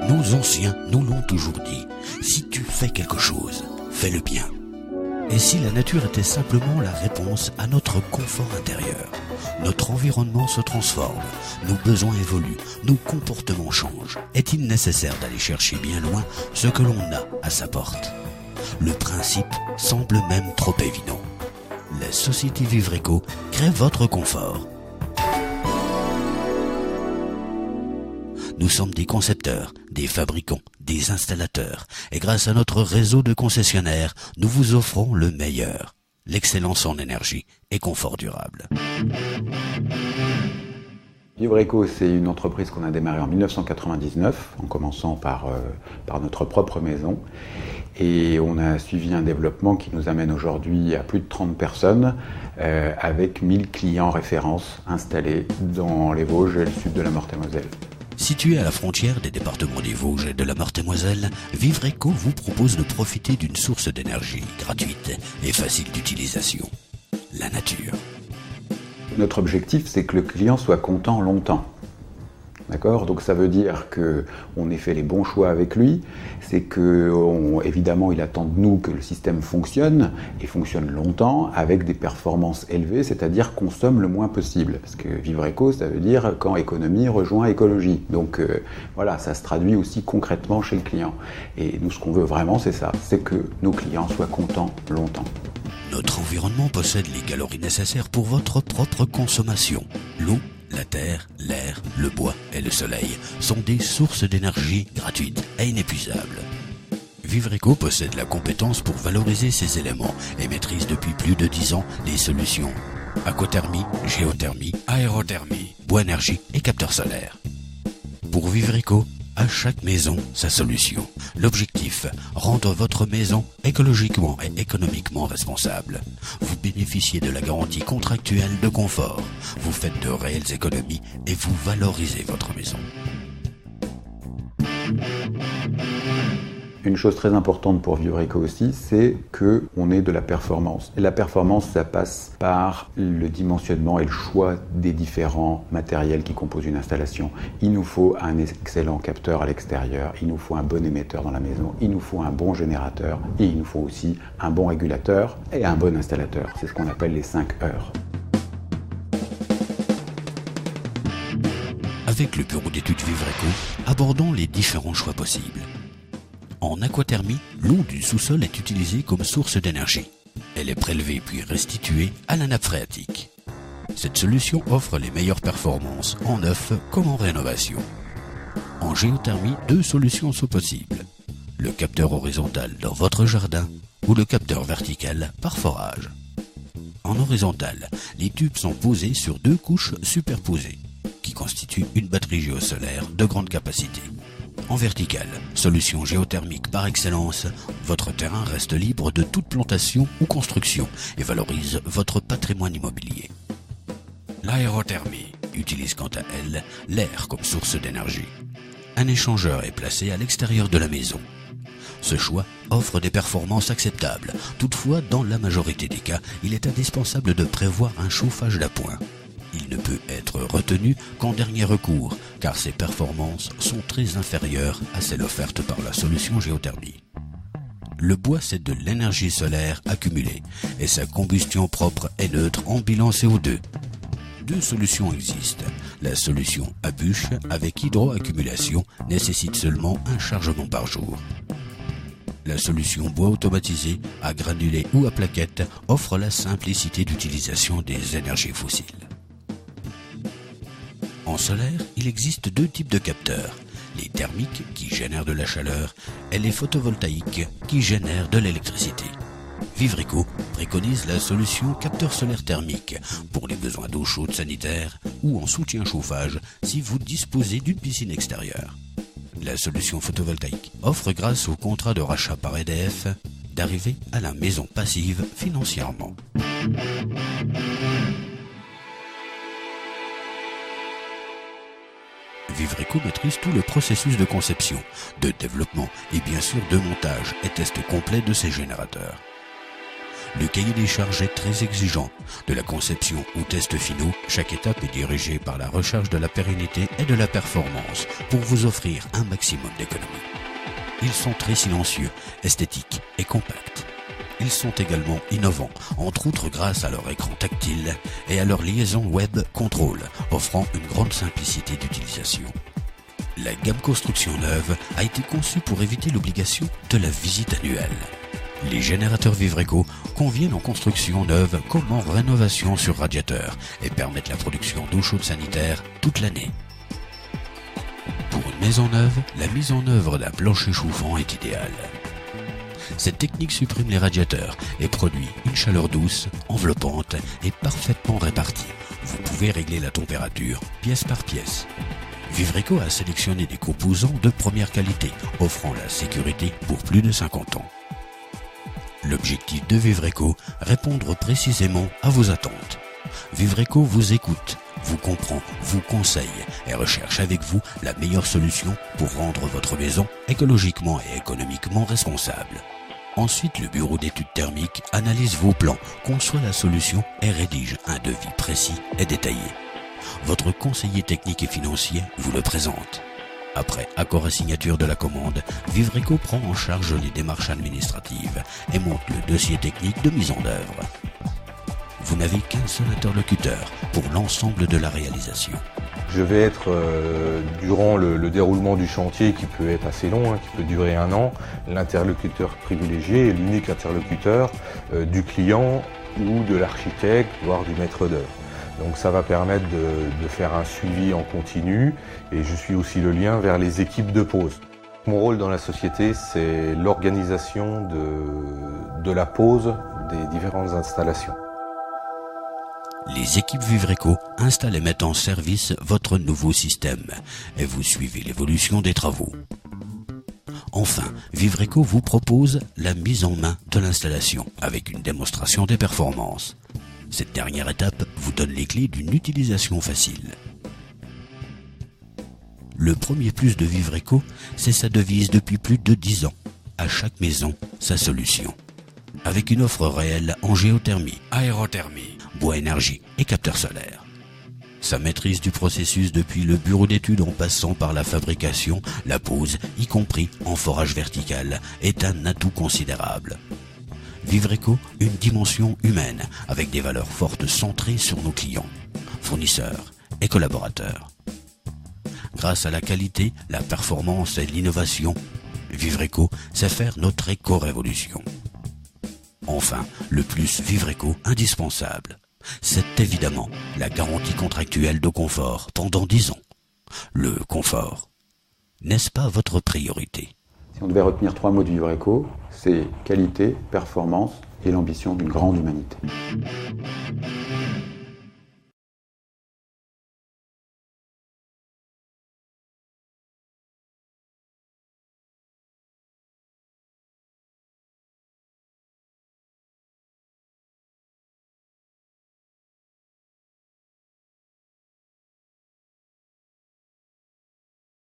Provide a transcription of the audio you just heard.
Nos anciens nous l'ont toujours dit, si tu fais quelque chose, fais-le bien. Et si la nature était simplement la réponse à notre confort intérieur? Notre environnement se transforme, nos besoins évoluent, nos comportements changent. Est-il nécessaire d'aller chercher bien loin ce que l'on a à sa porte? Le principe semble même trop évident. La société Vivreco crée votre confort. Nous sommes des concepteurs, des fabricants, des installateurs, et grâce à notre réseau de concessionnaires, nous vous offrons le meilleur, l'excellence en énergie et confort durable. Vivreco, c'est une entreprise qu'on a démarrée en 1999, en commençant par notre propre maison. Et on a suivi un développement qui nous amène aujourd'hui à plus de 30 personnes, avec 1000 clients références installés dans les Vosges et le sud de la Meurthe-et-Moselle. Situé à la frontière des départements des Vosges et de la Meurthe-et-Moselle, Vivreco vous propose de profiter d'une source d'énergie gratuite et facile d'utilisation, la nature. Notre objectif, c'est que le client soit content longtemps. D'accord ? Donc ça veut dire qu'on ait fait les bons choix avec lui, c'est que évidemment il attend de nous que le système fonctionne et fonctionne longtemps avec des performances élevées, c'est-à-dire consomme le moins possible. Parce que Vivreco, ça veut dire quand économie rejoint écologie. Donc voilà, ça se traduit aussi concrètement chez le client. Et nous, ce qu'on veut vraiment, c'est ça, c'est que nos clients soient contents longtemps. Notre environnement possède les calories nécessaires pour votre propre consommation. L'eau, la terre, l'air, le bois et le soleil sont des sources d'énergie gratuites et inépuisables. Vivreco possède la compétence pour valoriser ces éléments et maîtrise depuis plus de 10 ans les solutions aquathermie, géothermie, aérothermie, bois énergie et capteurs solaires. Pour Vivreco, à chaque maison, sa solution. L'objectif, rendre votre maison écologiquement et économiquement responsable. Vous bénéficiez de la garantie contractuelle de confort. Vous faites de réelles économies et vous valorisez votre maison. Une chose très importante pour Vivreco aussi, c'est qu'on ait de la performance. Et la performance, ça passe par le dimensionnement et le choix des différents matériels qui composent une installation. Il nous faut un excellent capteur à l'extérieur, il nous faut un bon émetteur dans la maison, il nous faut un bon générateur et il nous faut aussi un bon régulateur et un bon installateur. C'est ce qu'on appelle les 5 heures. Avec le bureau d'études Vivreco, abordons les différents choix possibles. En aquathermie, l'eau du sous-sol est utilisée comme source d'énergie. Elle est prélevée puis restituée à la nappe phréatique. Cette solution offre les meilleures performances en neuf comme en rénovation. En géothermie, 2 solutions sont possibles. Le capteur horizontal dans votre jardin ou le capteur vertical par forage. En horizontal, les tubes sont posés sur 2 couches superposées, qui constituent une batterie géosolaire de grande capacité. En vertical, solution géothermique par excellence, votre terrain reste libre de toute plantation ou construction et valorise votre patrimoine immobilier. L'aérothermie utilise quant à elle l'air comme source d'énergie. Un échangeur est placé à l'extérieur de la maison. Ce choix offre des performances acceptables. Toutefois, dans la majorité des cas, il est indispensable de prévoir un chauffage d'appoint. Il ne peut être retenu qu'en dernier recours, car ses performances sont très inférieures à celles offertes par la solution géothermie. Le bois, c'est de l'énergie solaire accumulée, et sa combustion propre est neutre en bilan CO2. 2 solutions existent. La solution à bûche, avec hydroaccumulation, nécessite seulement un chargement par jour. La solution bois automatisé, à granulés ou à plaquettes, offre la simplicité d'utilisation des énergies fossiles. En solaire, il existe 2 types de capteurs, les thermiques qui génèrent de la chaleur et les photovoltaïques qui génèrent de l'électricité. Vivreco préconise la solution capteur solaire thermique pour les besoins d'eau chaude sanitaire ou en soutien chauffage si vous disposez d'une piscine extérieure. La solution photovoltaïque offre grâce au contrat de rachat par EDF d'arriver à la maison passive financièrement. Vivreco maîtrise tout le processus de conception, de développement et bien sûr de montage et test complet de ses générateurs. Le cahier des charges est très exigeant. De la conception aux tests finaux, chaque étape est dirigée par la recherche de la pérennité et de la performance pour vous offrir un maximum d'économie. Ils sont très silencieux, esthétiques et compacts. Ils sont également innovants, entre autres grâce à leur écran tactile et à leur liaison web contrôle, offrant une grande simplicité d'utilisation. La gamme construction neuve a été conçue pour éviter l'obligation de la visite annuelle. Les générateurs Vivreco conviennent en construction neuve comme en rénovation sur radiateur et permettent la production d'eau chaude sanitaire toute l'année. Pour une maison neuve, la mise en œuvre d'un plancher chauffant est idéale. Cette technique supprime les radiateurs et produit une chaleur douce, enveloppante et parfaitement répartie. Vous pouvez régler la température pièce par pièce. Vivreco a sélectionné des composants de première qualité, offrant la sécurité pour plus de 50 ans. L'objectif de Vivreco, répondre précisément à vos attentes. Vivreco vous écoute, vous comprend, vous conseille et recherche avec vous la meilleure solution pour rendre votre maison écologiquement et économiquement responsable. Ensuite, le bureau d'études thermiques analyse vos plans, conçoit la solution et rédige un devis précis et détaillé. Votre conseiller technique et financier vous le présente. Après accord et signature de la commande, Vivreco prend en charge les démarches administratives et monte le dossier technique de mise en œuvre. Vous n'avez qu'un seul interlocuteur pour l'ensemble de la réalisation. Je vais être, durant le déroulement du chantier, qui peut être assez long, qui peut durer 1 an, l'interlocuteur privilégié et l'unique interlocuteur du client ou de l'architecte, voire du maître d'œuvre. Donc ça va permettre de faire un suivi en continu et je suis aussi le lien vers les équipes de pose. Mon rôle dans la société, c'est l'organisation de la pose des différentes installations. Les équipes Vivreco installent et mettent en service votre nouveau système et vous suivez l'évolution des travaux. Enfin, Vivreco vous propose la mise en main de l'installation avec une démonstration des performances. Cette dernière étape vous donne les clés d'une utilisation facile. Le premier plus de Vivreco, c'est sa devise depuis plus de 10 ans. À chaque maison, sa solution. Avec une offre réelle en géothermie, aérothermie, bois énergie et capteurs solaires. Sa maîtrise du processus depuis le bureau d'études en passant par la fabrication, la pose, y compris en forage vertical, est un atout considérable. Vivreco, une dimension humaine avec des valeurs fortes centrées sur nos clients, fournisseurs et collaborateurs. Grâce à la qualité, la performance et l'innovation, Vivreco sait faire notre éco-révolution. Enfin, le plus Vivreco indispensable, c'est évidemment la garantie contractuelle de confort pendant 10 ans. Le confort, n'est-ce pas votre priorité ? Si on devait retenir 3 mots de Vivreco, c'est qualité, performance et l'ambition d'une grande humanité.